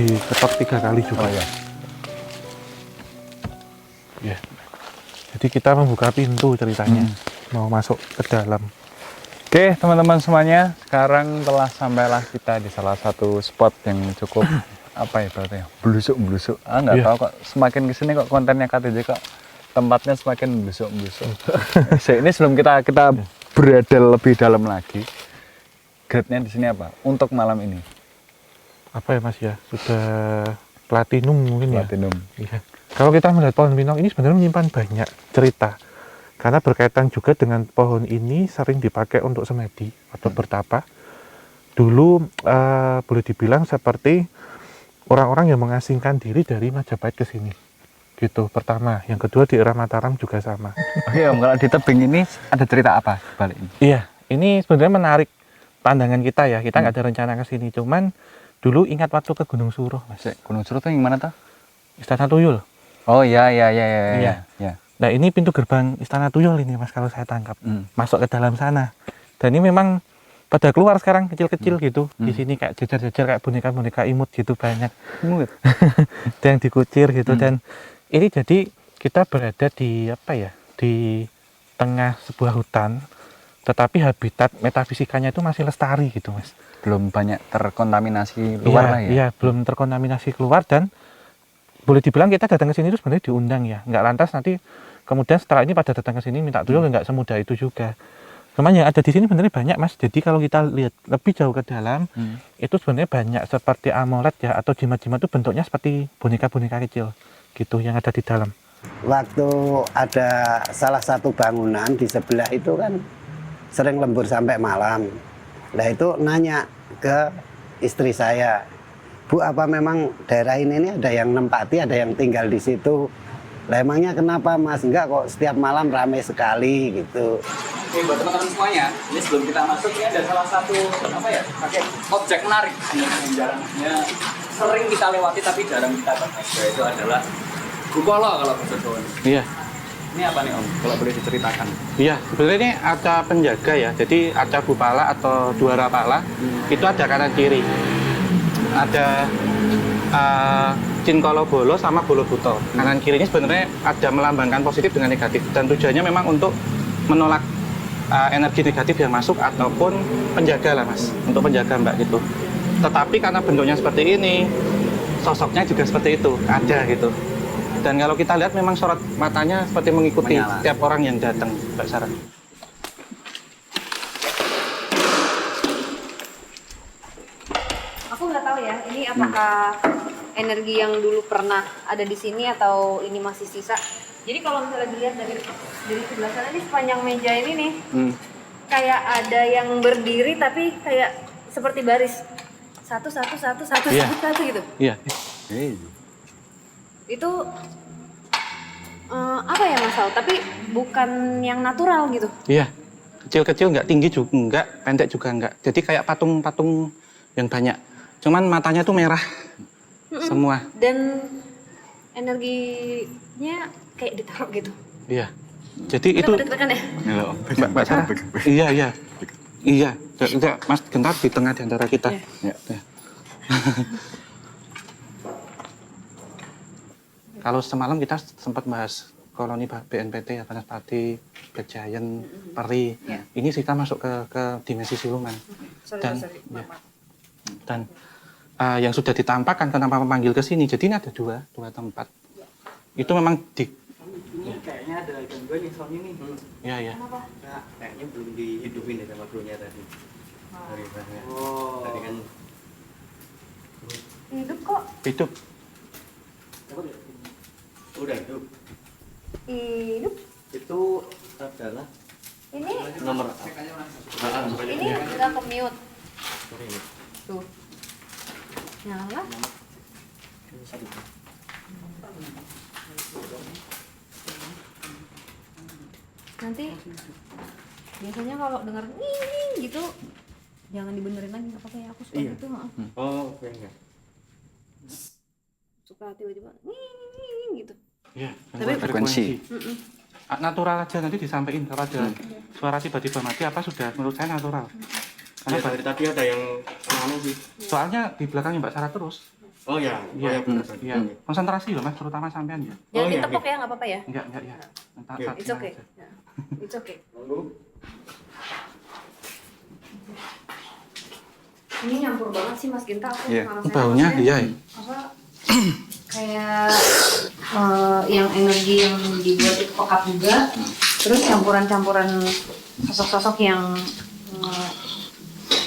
diketok 3 kali juga. Oh ya. Ya. Jadi kita membuka pintu ceritanya, mau masuk ke dalam. Oke teman-teman semuanya, sekarang telah sampailah kita di salah satu spot yang cukup apa ya berarti ya, belusuk-belusuk. Nggak Iya. tahu kok semakin kesini kok kontennya KTJ kok tempatnya semakin belusuk-belusuk. Ini sebelum kita berada lebih dalam lagi, grade-nya di sini apa untuk malam ini? Apa ya Mas ya? Sudah platinum mungkin ya. Platinum. Iya. Kalau kita melihat pohon pinang ini sebenarnya menyimpan banyak cerita. Karena berkaitan juga dengan pohon ini sering dipakai untuk semedi atau bertapa. Dulu boleh dibilang seperti orang-orang yang mengasingkan diri dari Majapahit ke sini. Gitu pertama. Yang kedua di era Mataram juga sama. Oke Om, kalau di tebing ini ada cerita apa balik ini? Iya, ini sebenarnya menarik pandangan kita ya. Kita nggak ada rencana ke sini. Cuman dulu ingat waktu ke Gunung Suruh, Mas. Gunung Suruh itu yang mana tuh? Istana Tuyul. Oh ya. Nah ini pintu gerbang Istana Tuyul ini Mas kalau saya tangkap. Masuk ke dalam sana. Dan ini memang pada keluar sekarang kecil-kecil gitu. Di sini kayak jejer-jejer kayak boneka-boneka imut gitu banyak. Imut. Dan dikucir gitu. Dan ini jadi kita berada di apa ya? Di tengah sebuah hutan. Tetapi habitat metafisikanya itu masih lestari gitu Mas. Belum banyak terkontaminasi luar lah ya? Iya, belum terkontaminasi keluar dan boleh dibilang kita datang ke sini itu sebenarnya diundang ya, nggak lantas nanti kemudian setelah ini pada datang ke sini minta tuyul nggak semudah itu juga. Cuman yang ada di sini sebenarnya banyak Mas. Jadi kalau kita lihat lebih jauh ke dalam, itu sebenarnya banyak seperti amulet ya atau jimat-jimat itu bentuknya seperti boneka-boneka kecil gitu yang ada di dalam. Waktu ada salah satu bangunan di sebelah itu kan sering lembur sampai malam. Nah itu nanya ke istri saya, Bu, apa memang daerah ini ada yang nempati, ada yang tinggal di situ? Lah emangnya kenapa Mas? Enggak kok, setiap malam ramai sekali gitu. Oke, buat teman-teman semuanya, ini sebelum kita masuk ini ada salah satu apa ya, pakai objek menarik yang jarangnya sering kita lewati tapi jarang kita pakai. Yaitu adalah Gupolo kalau bahasa Jawa. Iya. Ini apa nih Om? Kalau boleh diceritakan. Iya, sebenarnya ini arca penjaga ya. Jadi arca Bupala atau Dwara Pala itu ada kanan kiri. Ada Cinkolo Bolo sama Bolo Buto. Kanan kirinya sebenarnya ada melambangkan positif dengan negatif dan tujuannya memang untuk menolak energi negatif yang masuk ataupun penjaga lah Mas, untuk penjaga Mbak gitu. Tetapi karena bentuknya seperti ini, sosoknya juga seperti itu, ada gitu. Dan kalau kita lihat memang sorot matanya seperti mengikuti setiap orang yang datang, Mbak Sarah. Aku nggak tahu ya, ini apakah energi yang dulu pernah ada di sini atau ini masih sisa. Jadi kalau misalnya dilihat dari sebelah sana ini sepanjang meja ini nih, kayak ada yang berdiri tapi kayak seperti baris satu gitu. Iya. Itu apa ya Mas Al? Tapi bukan yang natural gitu. Iya. Kecil-kecil nggak tinggi juga nggak, pendek juga nggak. Jadi kayak patung-patung yang banyak. Cuman matanya tuh merah semua. Dan energinya kayak ditaruh gitu. Iya. Jadi itu Deg-degan ya? Mbak Sarah. Iya. Iya. Udah, Mas Gentar di tengah di antara kita. Ya. Kalau semalam kita sempat bahas koloni BNPT ya, Banaspati, Black Giant, Peri. Ya. Ini kita masuk ke dimensi siluman. Dan yang sudah ditampakkan kenapa memanggil ke sini. Jadi ini ada dua tempat. Itu memang Ini kayaknya ada gangguan nih soalnya nih. Iya. Nah, kayaknya belum dihidupin deh sama bro-nya tadi. Oh. Tadi kan Hidup kok. hidup. udah hidup. Hidup. Itu adalah Ini nomor ini nggak ke mute. Tuh. Nyala. Nanti biasanya kalau dengar nging gitu jangan dibenerin lagi, nggak apa-apa ya, aku suka gitu. Oh, oke. Suka tiba-tiba nging gitu. Iya. Tapi frekuensi. Natural aja nanti disampaikan kalau ada suara tiba-tiba mati apa sudah menurut saya natural. Karena Dari tadi ada yang mana sih? soalnya di belakangnya Mbak Sarah terus. Oh ya, Iya, iya. Konsentrasi loh mas, terutama sampean ya. Jangan Oh, iya, ditepok ya, nggak apa-apa ya. Enggak ya. It's okay. It's okay. Ini nyampur banget sih Mas Ginta, aku Iya. ngerasain Baunya maksudnya iya ya. apa kayak yang energi yang dibuat itu pekat juga, terus campuran-campuran sosok-sosok yang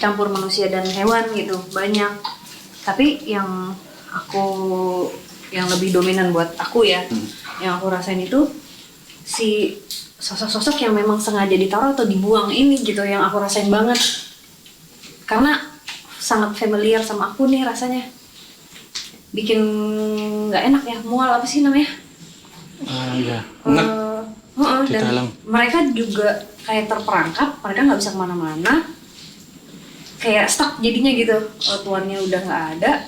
campur manusia dan hewan gitu banyak. Tapi yang lebih dominan buat aku ya, yang aku rasain itu si sosok-sosok yang memang sengaja ditaruh atau dibuang ini gitu, yang aku rasain banget karena sangat familiar sama aku nih rasanya, bikin nggak enak ya, mual apa sih namanya? Iya. Enak di Dan dalam. mereka juga kayak terperangkap, mereka nggak bisa kemana-mana, kayak stuck jadinya gitu. Tuannya udah nggak ada,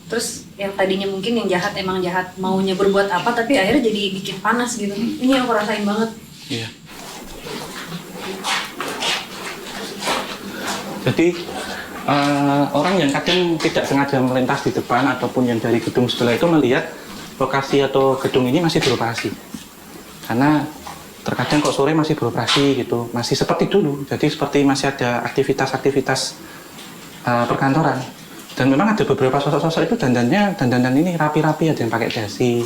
terus yang tadinya mungkin yang jahat emang jahat maunya berbuat apa, tapi akhirnya jadi bikin panas gitu. Ini yang aku rasain banget. Iya. Jadi orang yang kadang tidak sengaja melintas di depan ataupun yang dari gedung sebelah itu melihat lokasi atau gedung ini masih beroperasi. Karena terkadang kok sore masih beroperasi gitu, masih seperti dulu. Jadi seperti masih ada aktivitas-aktivitas perkantoran. Dan memang ada beberapa sosok-sosok itu dandanan ini rapi-rapi, ada yang pakai dasi.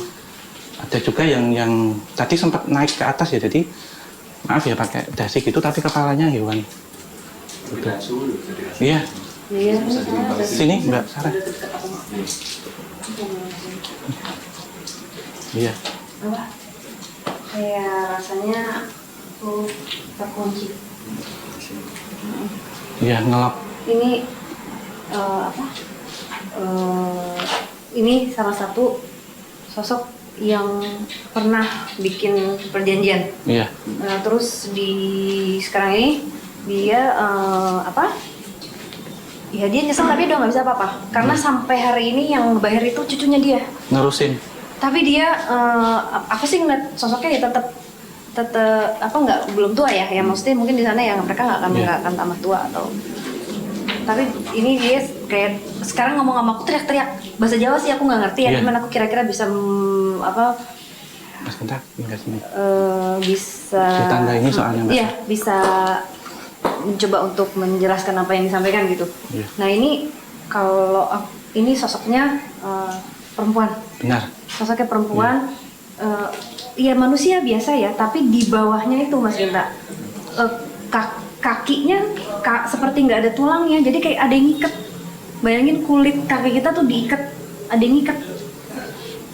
Ada juga yang tadi sempat naik ke atas ya, jadi maaf ya pakai dasi gitu tapi kepalanya hewan. Gitu. Iya. Iya. Sini Mbak Sarah. Iya. Apa? Kayak rasanya aku terkunci. Iya, ngelap. Ini apa? Ini salah satu sosok yang pernah bikin perjanjian. Iya. Terus di sekarang ini dia apa? Ya dia nyesel tapi udah nggak bisa apa-apa. Karena sampai hari ini yang bayar itu cucunya dia. Nerusin. Tapi dia aku sih ngeliat sosoknya ya tetap apa belum tua ya. Ya maksudnya mungkin di sana ya mereka nggak akan tambah tua atau. Tapi ini dia kayak sekarang ngomong sama aku teriak-teriak bahasa Jawa sih aku nggak ngerti ya. Iya. Cuman aku kira-kira bisa apa? Mas bentar, tinggal sini. Bisa. Ditanda ini soalnya Mbak. Iya bisa mencoba untuk menjelaskan apa yang disampaikan gitu. Iya. Nah ini kalau ini sosoknya perempuan. Benar. Sosoknya perempuan. Ya manusia biasa ya, tapi di bawahnya itu Mas Genta kakinya seperti nggak ada tulangnya, jadi kayak ada yang ngiket. Bayangin kulit kaki kita tuh diikat, ada yang ngiket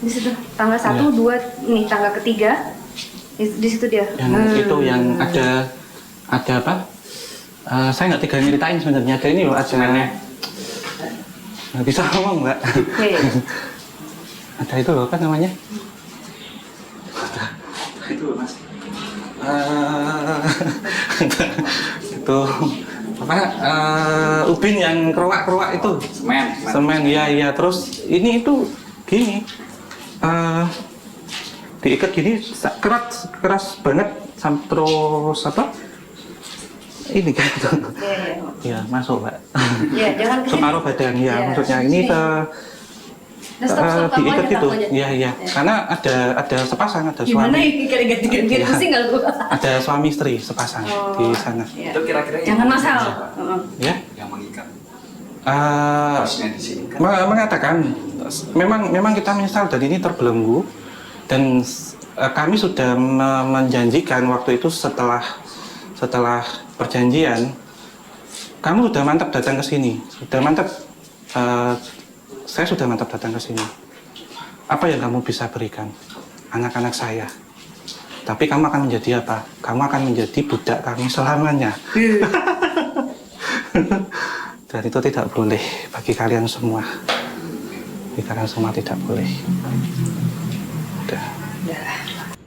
di situ. Tangga 1, 2, nih tangga ketiga di situ dia. Yang itu yang ada apa? Saya nggak tega nyeritain sebenarnya. Ada ini loh, ada nggak bisa ngomong Mbak. Okay. Ada itu loh, apa namanya? Itu loh Mas. Itu apa? Ubin yang keruak-keruak itu. Semen, iya. Terus ini itu gini. Diikat gini keras banget terus apa? Ini kan gitu. Iya, masuk Mbak. Iya, jangan kesini. Separuh badan ya, maksudnya ini Stop, diikat kamu gitu. aja. Iya. Karena ada sepasang, ada Gimana suami. ini kayak ganti-ganti Iya. pusing nggak lu? Ada suami istri sepasang di sana. Iya. Itu kira-kira Jangan masal. Ya. yang mengikat. Eh, Di sini kan. mengatakan memang kita menyesal dan ini terbelenggu dan kami sudah menjanjikan waktu itu setelah perjanjian kamu sudah mantap datang ke sini, saya sudah mantap datang ke sini. Apa yang kamu bisa berikan anak-anak saya? Tapi kamu akan menjadi apa? Kamu akan menjadi budak kami selamanya. Dan itu tidak boleh bagi kalian semua. Bagi kalian semua tidak boleh. Udah.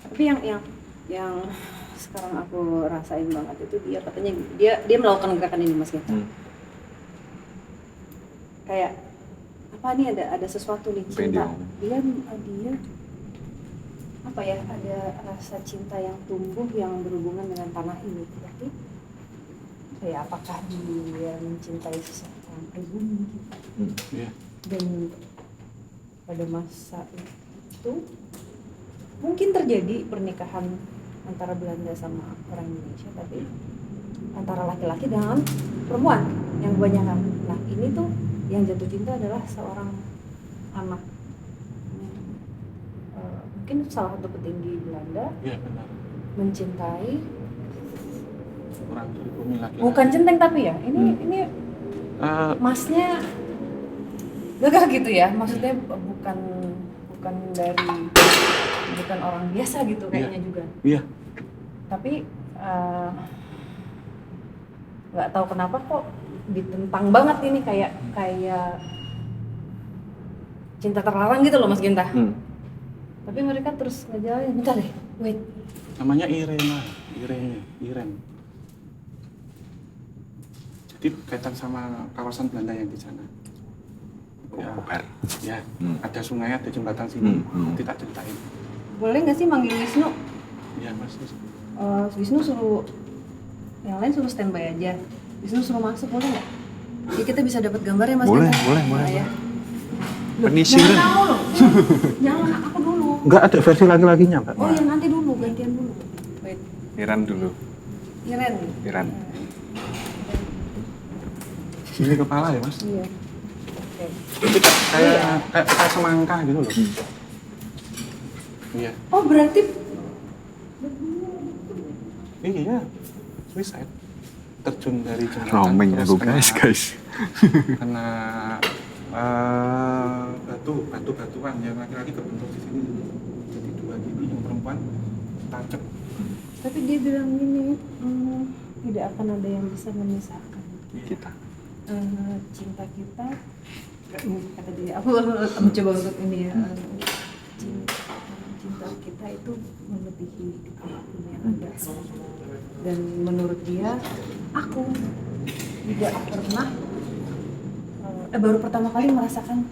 Tapi yang sekarang aku rasain banget itu dia katanya dia melakukan gerakan ini Mas Genta. Kayak apa nih ada sesuatu nih cinta. Dia apa ya, ada rasa cinta yang tumbuh yang berhubungan dengan tanah ini. Tapi kayak apakah dia mencintai seseorang pribumi gitu. Iya. Dan pada masa itu mungkin terjadi pernikahan antara Belanda sama orang Indonesia, tapi antara laki-laki dengan perempuan yang kebanyakan. Nah ini tuh yang jatuh cinta adalah seorang anak, mungkin salah satu petinggi Belanda Iya benar. mencintai, Orang pribumi laki-laki. bukan centeng tapi ya ini masnya gagah gitu ya, maksudnya bukan orang biasa gitu kayaknya juga. Iya. Tapi nggak tahu kenapa kok ditentang banget ini, kayak cinta terlarang gitu loh Mas Genta. Tapi mereka terus ngejalanin. Bentar deh, wait. Namanya Iren. Jadi kaitan sama kawasan Belanda yang di sana. Ya, ada sungai, ada jembatan sini. Nanti tak ceritain. Boleh nggak sih manggil Wisnu? Iya Mas. Wisnu suruh yang lain suruh standby aja. Wisnu suruh masuk boleh nggak? Ya kita bisa dapat gambar ya Mas. Boleh, Genta? boleh. Nah, ya. Permisi, Jangan Ren. kamu loh. Jangan aku dulu. Enggak ada versi laki-lakinya, Mbak. Oh ya nanti dulu, gantian dulu. Wait, Iran dulu. Iren. Ini kepala ya, Mas? Iya. Oke. Kayak semangka gitu loh. Iya. Oh berarti Iya. Suicide. Terjun dari jembatan. Roaming terus aku kena- guys. Kena batuan yang laki-laki kebentuk di sini. Jadi dua gini, yang perempuan tancap. tapi dia bilang gini, tidak akan ada yang bisa memisahkan Kita. cinta kita. Kata dia, aku mencoba untuk ini ya. Cinta kita itu melebihi apapun yang ada. Dan menurut dia, aku tidak pernah baru pertama kali merasakan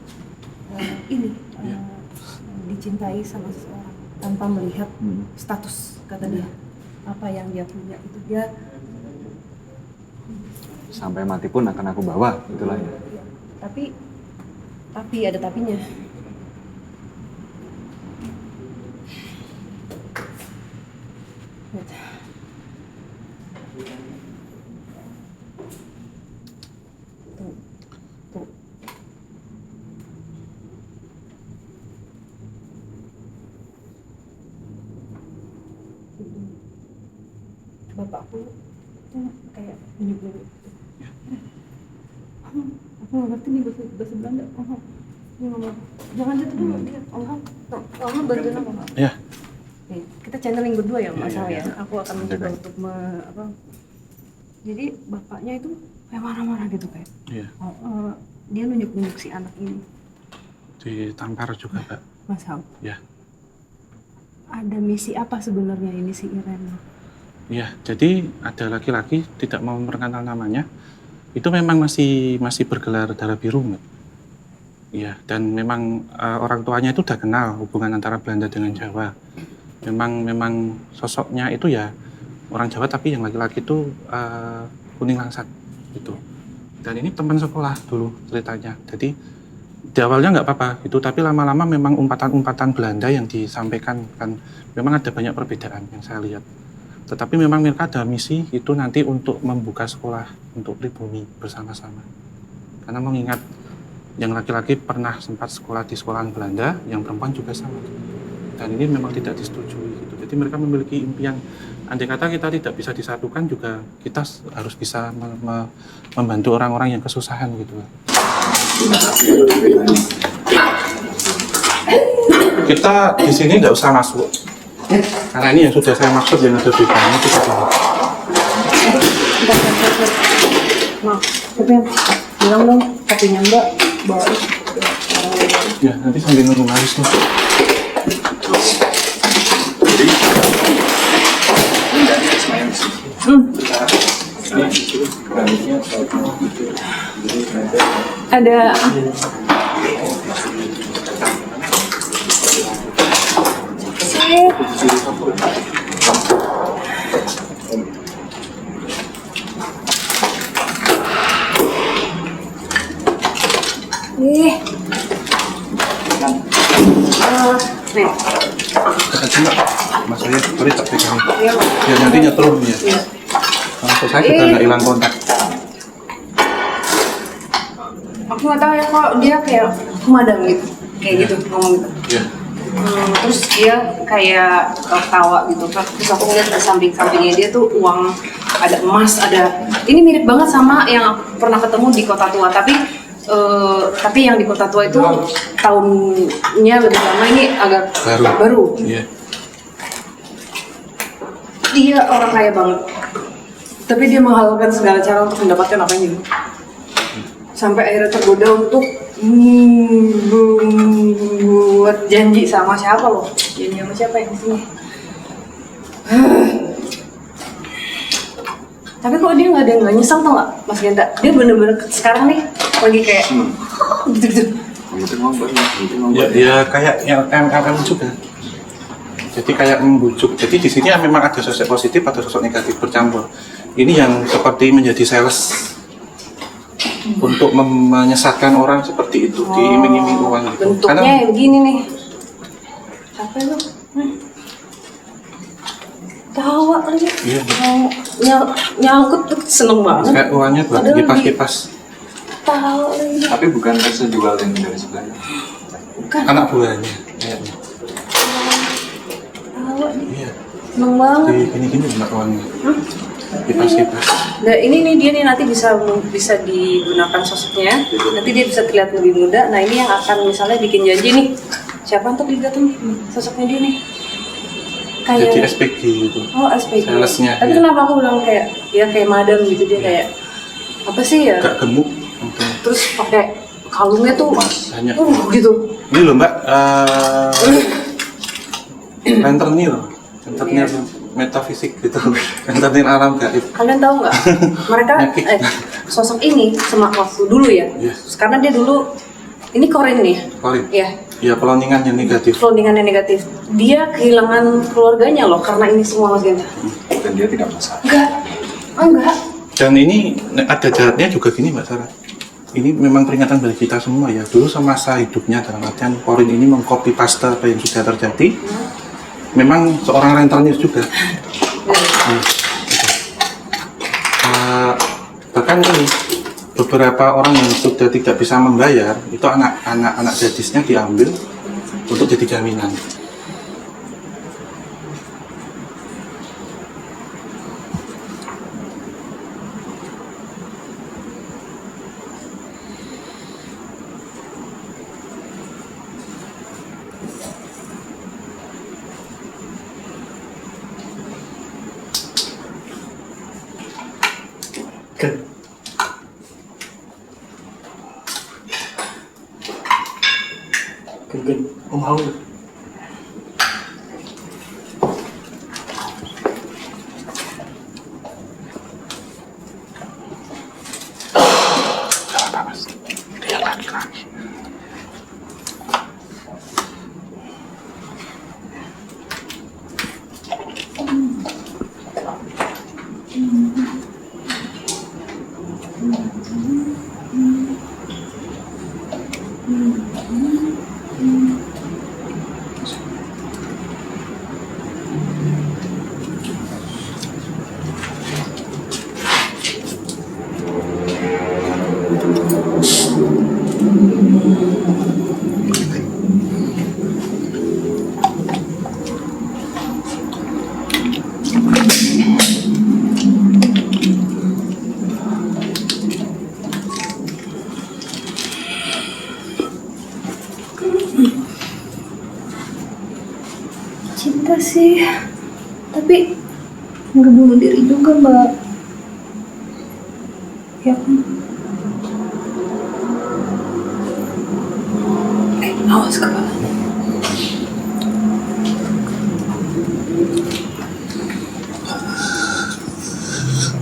ini dicintai sama seseorang tanpa melihat status, kata dia. Apa yang dia punya itu dia Sampai mati pun akan aku bawa, itulah ya. tapi ada tapinya. Wait. Tuh. Bapakku tuh kayak nyuguh. Aku nggak ngerti nih bahasa Belanda. Dia ngomong, jangan jatuh dulu dia. Bantuin aku. Iya. Nih, kita channeling berdua ya Mas Iya, ya. Aku akan mencoba Oke. untuk jadi bapaknya itu kayak marah-marah gitu kayak. Iya. Dia nunjuk-nunjuk si anak ini. Ditampar juga, Mbak. Mas Ham. Ya. Ada misi apa sebenarnya ini si Iren? Iya, jadi ada laki-laki tidak mau memperkenalkan namanya. Itu memang masih bergelar darah biru, Mbak. Iya, dan memang orang tuanya itu udah kenal hubungan antara Belanda dengan Jawa. Memang sosoknya itu ya orang Jawa, tapi yang laki-laki itu kuning langsat gitu. Dan ini teman sekolah dulu ceritanya. Jadi di awalnya nggak apa-apa itu, tapi lama-lama memang umpatan-umpatan Belanda yang disampaikan kan memang ada banyak perbedaan yang saya lihat. Tetapi memang mereka ada misi itu nanti untuk membuka sekolah untuk pribumi bersama-sama. Karena mengingat yang laki-laki pernah sempat sekolah di sekolahan Belanda, yang perempuan juga sama. Dan ini memang tidak disetujui gitu. Jadi mereka memiliki impian, andai kata kita tidak bisa disatukan juga kita harus bisa membantu orang-orang yang kesusahan gitu. Kita di sini nggak usah masuk. Karena ini yang sudah saya maksud yang ada di bawahnya itu satu. Maaf, tapi bilang dong kopinya Mbak bawa. Ya, nanti sambil nunggu habis tuh. Ada Nih. Cuma mas saya sorry tak pegang. Iya, Pak. Biar nanti nyetrum ya. Iya. Kalau saya juga nggak hilang kontak. Aku nggak tahu ya kok dia kayak pemadam gitu. Kayak gitu ngomong gitu. Iya. Terus dia kayak ketawa gitu. Terus aku ngeliat di samping-sampingnya dia tuh uang, ada emas, ada. Ini mirip banget sama yang aku pernah ketemu di Kota Tua, tapi yang di Kota Tua itu tahunnya lebih lama, ini agak baru. Iya. Dia orang kaya banget, tapi dia menghalalkan segala cara untuk mendapatkan apa yang dia mau. Sampai akhirnya tergoda untuk buat janji sama siapa loh? Janji sama siapa yang di sini? Tapi kok dia nggak nyesel tau nggak, Mas Genta? Dia bener-bener sekarang nih lagi kayak gitu-gitu. Ya kayak yang MLM juga. Jadi kayak membujuk. Jadi di sini memang ada sosok positif atau sosok negatif bercampur. Ini yang seperti menjadi sales untuk menyesatkan orang seperti itu, diiming-iming uang gitu. Bentuknya ya begini nih. Capek lu. Tawa lagi. Iya. Nyangkut tuh seneng banget. Kayak uangnya buat Padahal kipas-kipas. Tawa lagi. Tapi bukan rasa jual yang dari sebelahnya. Bukan. Anak buahnya kayaknya. Tawa nih. Iya. Seneng banget. Di gini-gini mbak uangnya. Kipas-kipas. Nah ini nih dia nih nanti bisa digunakan sosoknya. Nanti dia bisa terlihat lebih muda. Nah ini yang akan misalnya bikin janji nih. Siapa untuk didatang sosoknya dia nih? Jadi Kayak SPG gitu. oh SPG. Salesnya, Tapi iya. kenapa aku bilang kayak ya kayak madam gitu, dia kayak apa sih ya? Gak gemuk. Mungkin. Terus pakai kalungnya tuh Banyak. gitu. Ini loh mbak, rentenir metafisik gitu, rentenir alam gaib. Kalian tahu nggak? Mereka sosok ini waktu dulu ya. Yes. Karena dia dulu ini Korin nih. Korin. Ya. Ya pelondingan yang negatif. Cloningannya negatif. Dia kehilangan keluarganya loh karena ini semua, Mas Genta. Dan dia tidak masalah. Enggak. Dan ini ada jaraknya juga gini mbak Sarah. Ini memang peringatan bagi kita semua ya. Dulu semasa hidupnya dalam artian Korin ini mengcopy paste apa yang sudah terjadi. Memang seorang rentenir juga. Bahkan ini beberapa orang yang sudah tidak bisa membayar itu anak gadisnya diambil untuk jadi jaminan. Gen, Om haus. Dia laki-laki. Cinta sih, tapi nggak bunuh diri juga, Mbak. Ya kan? Awas kepalanya.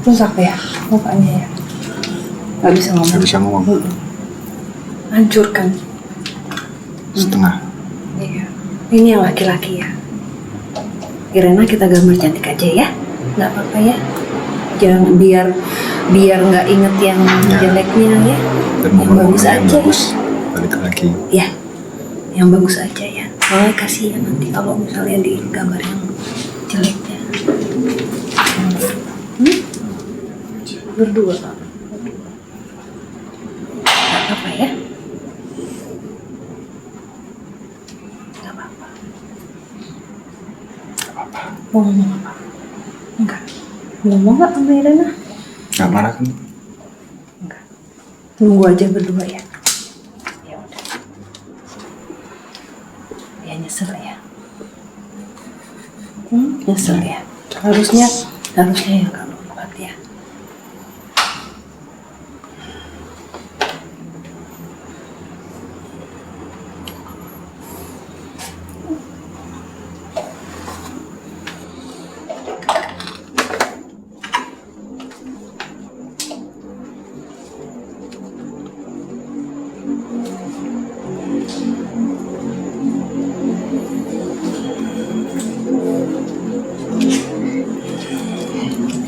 Terus apa ya? Mukanya ya? Nggak bisa ngomong. Nggak bisa ngomong. Hancurkan. Setengah. Iya. Ini yang laki-laki ya. Irena kita gambar cantik aja ya, nggak apa-apa ya. Jangan biar nggak inget yang jeleknya ya. Dan Yang bagus aja. bagus. Balik lagi. Ya, yang bagus aja ya. Soalnya kasihan nanti kalau misalnya di gambar yang jeleknya. Berdua. Gak apa-apa ya? Gak apa-apa. Mau ngomong apa? Enggak. Ngomong gak sama Irena? Gak marah kan? Enggak. Tunggu aja berdua ya. Ya udah. Ya nyesel ya. Nyesel ya. Harusnya ya kamu